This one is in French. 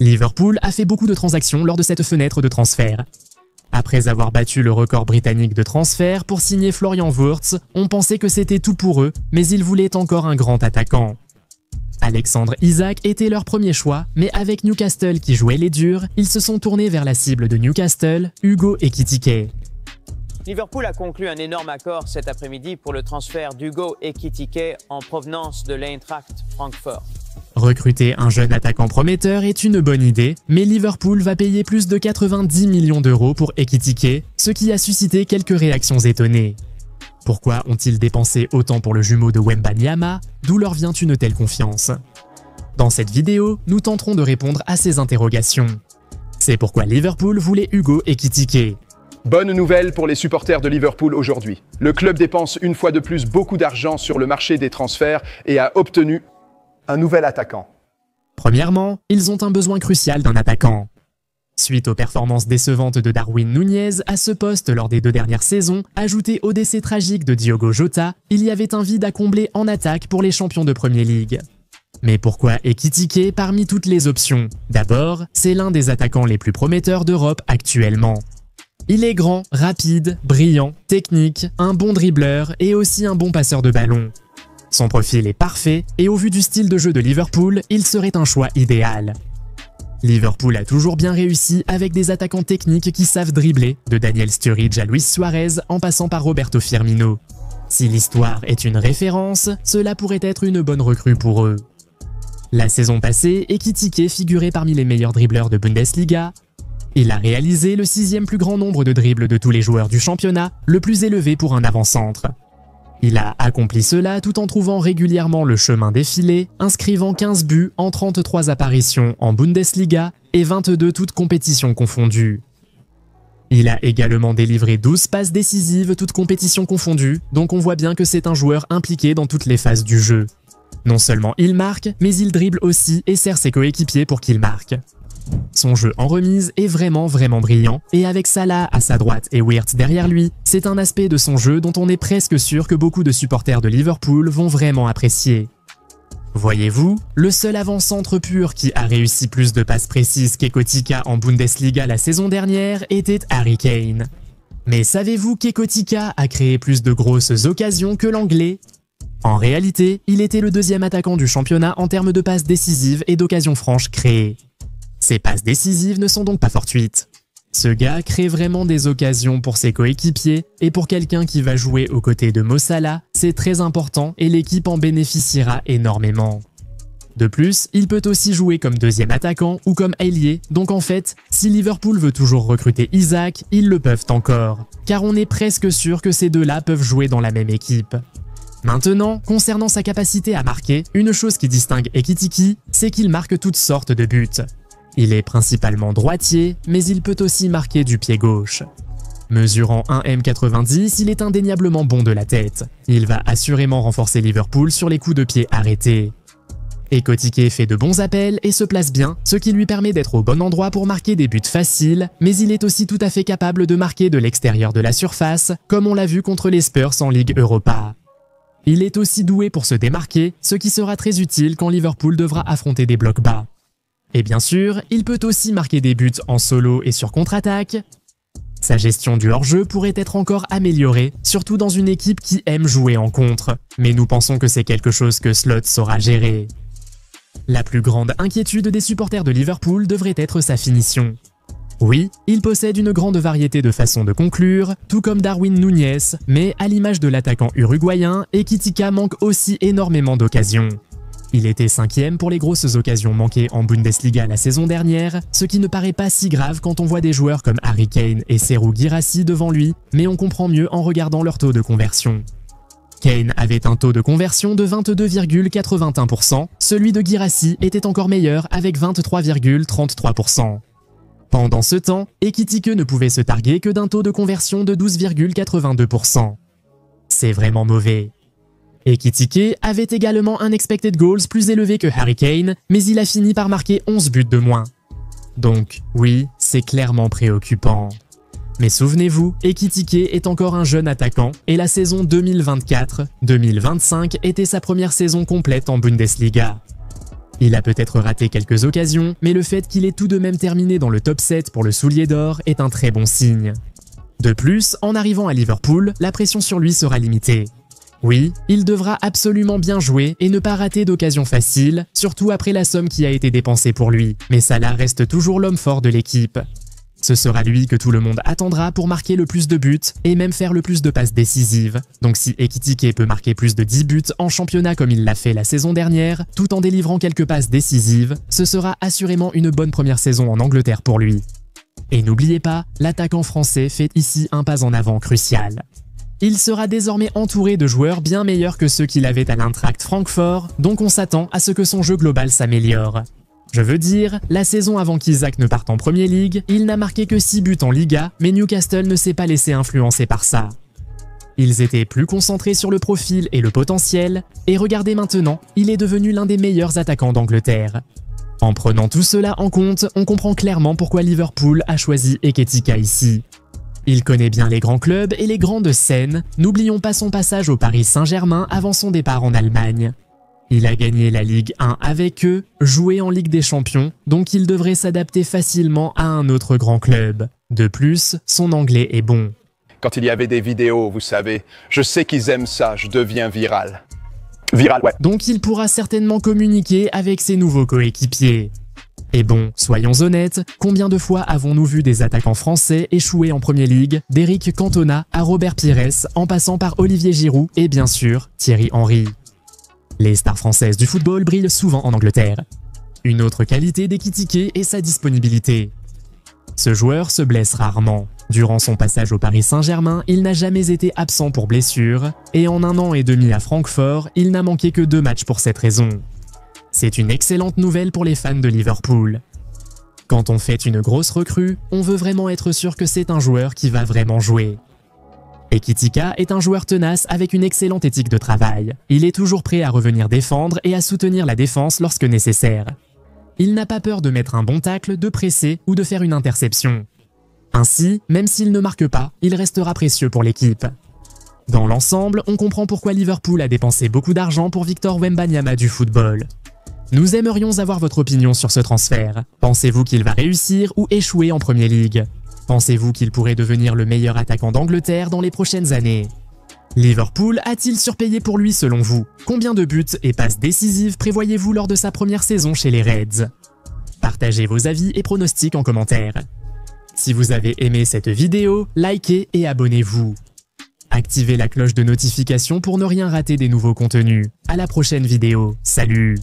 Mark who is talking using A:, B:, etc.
A: Liverpool a fait beaucoup de transactions lors de cette fenêtre de transfert. Après avoir battu le record britannique de transfert pour signer Florian Wirtz, on pensait que c'était tout pour eux, mais ils voulaient encore un grand attaquant. Alexandre Isak était leur premier choix, mais avec Newcastle qui jouait les durs, ils se sont tournés vers la cible de Newcastle, Hugo Ekitike.
B: Liverpool a conclu un énorme accord cet après-midi pour le transfert d'Hugo Ekitike en provenance de l'Eintracht Francfort.
A: Recruter un jeune attaquant prometteur est une bonne idée, mais Liverpool va payer plus de 90 millions d'euros pour Ekitike, ce qui a suscité quelques réactions étonnées. Pourquoi ont-ils dépensé autant pour le jumeau de Wembanyama? D'où leur vient une telle confiance? Dans cette vidéo, nous tenterons de répondre à ces interrogations. C'est pourquoi Liverpool voulait Hugo Ekitike.
C: Bonne nouvelle pour les supporters de Liverpool aujourd'hui. Le club dépense une fois de plus beaucoup d'argent sur le marché des transferts et a obtenu un nouvel attaquant.
A: Premièrement, ils ont un besoin crucial d'un attaquant. Suite aux performances décevantes de Darwin Núñez à ce poste lors des 2 dernières saisons, ajouté au décès tragique de Diogo Jota, il y avait un vide à combler en attaque pour les champions de Premier League. Mais pourquoi Ekitike parmi toutes les options? D'abord, c'est l'un des attaquants les plus prometteurs d'Europe actuellement. Il est grand, rapide, brillant, technique, un bon dribbleur et aussi un bon passeur de ballon. Son profil est parfait et au vu du style de jeu de Liverpool, il serait un choix idéal. Liverpool a toujours bien réussi avec des attaquants techniques qui savent dribbler, de Daniel Sturridge à Luis Suarez en passant par Roberto Firmino. Si l'histoire est une référence, cela pourrait être une bonne recrue pour eux. La saison passée, Ekitike figurait parmi les meilleurs dribbleurs de Bundesliga. Il a réalisé le 6e plus grand nombre de dribbles de tous les joueurs du championnat, le plus élevé pour un avant-centre. Il a accompli cela tout en trouvant régulièrement le chemin des filets, inscrivant 15 buts en 33 apparitions en Bundesliga et 22 toutes compétitions confondues. Il a également délivré 12 passes décisives toutes compétitions confondues, donc on voit bien que c'est un joueur impliqué dans toutes les phases du jeu. Non seulement il marque, mais il dribble aussi et sert ses coéquipiers pour qu'ils marquent. Son jeu en remise est vraiment brillant, et avec Salah à sa droite et Wirtz derrière lui, c'est un aspect de son jeu dont on est presque sûr que beaucoup de supporters de Liverpool vont vraiment apprécier. Voyez-vous, le seul avant-centre pur qui a réussi plus de passes précises qu'Ekitike en Bundesliga la saison dernière était Harry Kane. Mais savez-vous qu'Ekitike a créé plus de grosses occasions que l'anglais? En réalité, il était le 2e attaquant du championnat en termes de passes décisives et d'occasions franches créées. Ces passes décisives ne sont donc pas fortuites. Ce gars crée vraiment des occasions pour ses coéquipiers et pour quelqu'un qui va jouer aux côtés de Mo Salah, c'est très important et l'équipe en bénéficiera énormément. De plus, il peut aussi jouer comme 2e attaquant ou comme ailier, donc en fait, si Liverpool veut toujours recruter Isak, ils le peuvent encore, car on est presque sûr que ces deux-là peuvent jouer dans la même équipe. Maintenant, concernant sa capacité à marquer, une chose qui distingue Ekitike, c'est qu'il marque toutes sortes de buts. Il est principalement droitier, mais il peut aussi marquer du pied gauche. Mesurant 1m90, il est indéniablement bon de la tête. Il va assurément renforcer Liverpool sur les coups de pied arrêtés. Ekitike fait de bons appels et se place bien, ce qui lui permet d'être au bon endroit pour marquer des buts faciles, mais il est aussi tout à fait capable de marquer de l'extérieur de la surface, comme on l'a vu contre les Spurs en Ligue Europa. Il est aussi doué pour se démarquer, ce qui sera très utile quand Liverpool devra affronter des blocs bas. Et bien sûr, il peut aussi marquer des buts en solo et sur contre-attaque. Sa gestion du hors-jeu pourrait être encore améliorée, surtout dans une équipe qui aime jouer en contre, mais nous pensons que c'est quelque chose que Slot saura gérer. La plus grande inquiétude des supporters de Liverpool devrait être sa finition. Oui, il possède une grande variété de façons de conclure, tout comme Darwin Núñez, mais à l'image de l'attaquant uruguayen, Ekitike manque aussi énormément d'occasions. Il était 5e pour les grosses occasions manquées en Bundesliga la saison dernière, ce qui ne paraît pas si grave quand on voit des joueurs comme Harry Kane et Serhou Guirassy devant lui, mais on comprend mieux en regardant leur taux de conversion. Kane avait un taux de conversion de 22,81%, celui de Guirassy était encore meilleur avec 23,33%. Pendant ce temps, Ekitike ne pouvait se targuer que d'un taux de conversion de 12,82%. C'est vraiment mauvais. Ekitike avait également un expected goals plus élevé que Harry Kane, mais il a fini par marquer 11 buts de moins. Donc oui, c'est clairement préoccupant. Mais souvenez-vous, Ekitike est encore un jeune attaquant et la saison 2024-2025 était sa première saison complète en Bundesliga. Il a peut-être raté quelques occasions, mais le fait qu'il ait tout de même terminé dans le top 7 pour le soulier d'or est un très bon signe. De plus, en arrivant à Liverpool, la pression sur lui sera limitée. Oui, il devra absolument bien jouer et ne pas rater d'occasions faciles, surtout après la somme qui a été dépensée pour lui, mais Salah reste toujours l'homme fort de l'équipe. Ce sera lui que tout le monde attendra pour marquer le plus de buts et même faire le plus de passes décisives. Donc si Ekitike peut marquer plus de 10 buts en championnat comme il l'a fait la saison dernière, tout en délivrant quelques passes décisives, ce sera assurément une bonne première saison en Angleterre pour lui. Et n'oubliez pas, l'attaquant français fait ici un pas en avant crucial. Il sera désormais entouré de joueurs bien meilleurs que ceux qu'il avait à l'Eintracht Francfort, donc on s'attend à ce que son jeu global s'améliore. Je veux dire, la saison avant qu'Isaac ne parte en Premier League, il n'a marqué que 6 buts en Liga, mais Newcastle ne s'est pas laissé influencer par ça. Ils étaient plus concentrés sur le profil et le potentiel, et regardez maintenant, il est devenu l'un des meilleurs attaquants d'Angleterre. En prenant tout cela en compte, on comprend clairement pourquoi Liverpool a choisi Ekitike ici. Il connaît bien les grands clubs et les grandes scènes, n'oublions pas son passage au Paris Saint-Germain avant son départ en Allemagne. Il a gagné la Ligue 1 avec eux, joué en Ligue des Champions, donc il devrait s'adapter facilement à un autre grand club. De plus, son anglais est bon.
C: Quand il y avait des vidéos, vous savez, je sais qu'ils aiment ça, je deviens viral. Viral, ouais.
A: Donc il pourra certainement communiquer avec ses nouveaux coéquipiers. Et bon, soyons honnêtes, combien de fois avons-nous vu des attaquants français échouer en Premier League, d'Eric Cantona à Robert Pires, en passant par Olivier Giroud et bien sûr Thierry Henry. Les stars françaises du football brillent souvent en Angleterre. Une autre qualité d'Ekitike est sa disponibilité. Ce joueur se blesse rarement. Durant son passage au Paris Saint-Germain, il n'a jamais été absent pour blessure, et en 1 an et demi à Francfort, il n'a manqué que 2 matchs pour cette raison. C'est une excellente nouvelle pour les fans de Liverpool. Quand on fait une grosse recrue, on veut vraiment être sûr que c'est un joueur qui va vraiment jouer. Ekitike est un joueur tenace avec une excellente éthique de travail. Il est toujours prêt à revenir défendre et à soutenir la défense lorsque nécessaire. Il n'a pas peur de mettre un bon tacle, de presser ou de faire une interception. Ainsi, même s'il ne marque pas, il restera précieux pour l'équipe. Dans l'ensemble, on comprend pourquoi Liverpool a dépensé beaucoup d'argent pour Victor Wembanyama du football. Nous aimerions avoir votre opinion sur ce transfert. Pensez-vous qu'il va réussir ou échouer en Premier League ? Pensez-vous qu'il pourrait devenir le meilleur attaquant d'Angleterre dans les prochaines années ? Liverpool a-t-il surpayé pour lui selon vous ? Combien de buts et passes décisives prévoyez-vous lors de sa première saison chez les Reds ? Partagez vos avis et pronostics en commentaire. Si vous avez aimé cette vidéo, likez et abonnez-vous. Activez la cloche de notification pour ne rien rater des nouveaux contenus. À la prochaine vidéo, salut!